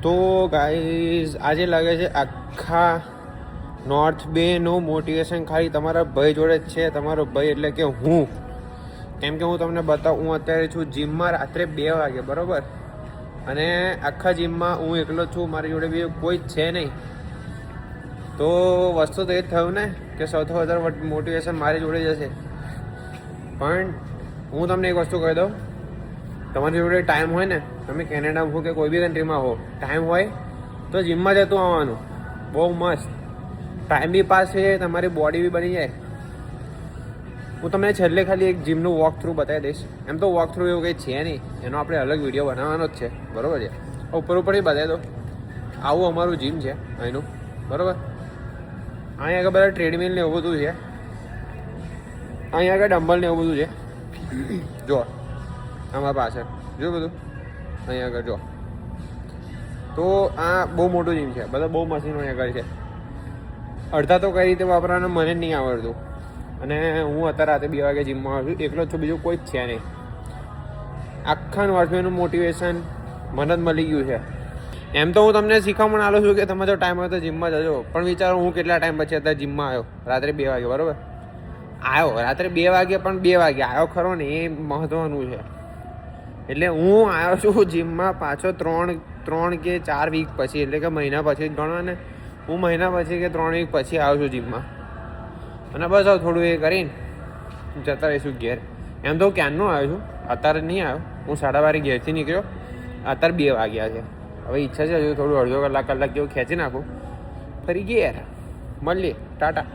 તો ગાઈઝ આજે લાગે છે આખા નોર્થ બેનું મોટિવેશન ખાલી તમારા ભાઈ જોડે જ છે. તમારો ભાઈ એટલે કે હું. કેમ કે હું તમને બતાવું, હું અત્યારે છું જીમમાં રાત્રે 2 વાગે, બરાબર? અને આખા જીમમાં હું એકલો છું, મારી જોડે બી કોઈ જ છે નહીં. તો વસ્તુ તો એ જ થયું ને કે સૌથી વધારે મોટિવેશન મારી જોડે જ હશે. પણ હું તમને એક વસ્તુ કહી દઉં, તમારી જોડે ટાઈમ હોય ને, તમે કેનેડામાં હો કે કોઈ બી કન્ટ્રીમાં હો, ટાઈમ હોય તો જીમમાં જતું આવવાનું. બહુ મસ્ત ટાઈમ બી પાસ છે, તમારી બોડી બી બની જાય. હું તમને છેલ્લે ખાલી એક જીમનું વોક થ્રુ બતાવી દઈશ. એમ તો વોક થ્રુ એવું કંઈ છે નહીં, એનો આપણે અલગ વિડીયો બનાવવાનો જ છે, બરાબર છે? ઉપર બી બતાવી દો. આવું અમારું જીમ છે અહીંનું, બરાબર? અહીંયા આગળ બધા ટ્રેડમિલ ને એવું બધું છે. અહીંયા આગળ ડમ્બલ ને એવું બધું છે. જો અમારા પાછળ જો બધું અહીંયા આગળ જો. તો આ બહુ મોટું જીમ છે, બધા બહુ મશીનો અહીંયા આગળ છે. અડધા તો કઈ રીતે વાપરવાના મને જ નહીં આવડતું. અને હું અત્યારે રાતે 2 વાગે જીમમાં આવ્યો છું, એકલો જ છું, બીજું કોઈ જ છે નહીં. આખા નોર્થવેનું મોટિવેશન મને જ મળી ગયું છે. એમ તો હું તમને શીખવામણ આલું છું કે તમે જો ટાઈમ હોય તો જીમમાં જજો, પણ વિચારો હું કેટલા ટાઈમ પછી અત્યારે જીમમાં આવ્યો. રાત્રે 2 વાગે, બરાબર? આવ્યો રાત્રે 2 વાગે, પણ 2 વાગે આવ્યો ખરો ને, એ મહત્વનું છે. એટલે હું આવ્યો છું જીમમાં પાછો 3 કે 4 વીક પછી, એટલે કે મહિના પછી ગણો ને. હું મહિના પછી કે 3 વીક પછી આવ્યો છું જીમમાં. અને બસ હવે થોડું એ કરીને જતા રહીશું ઘેર. એમ તો હું ક્યારનો આવ્યો છું, અત્યારે નહીં આવ્યો. હું 12:30 ઘેરથી નીકળ્યો, અત્યારે 2 વાગ્યા છે. હવે ઈચ્છા છે હજુ થોડું અડધો કલાક જેવું ખેંચી નાખું, ફરી ઘેર. મળીએ, ટાટા.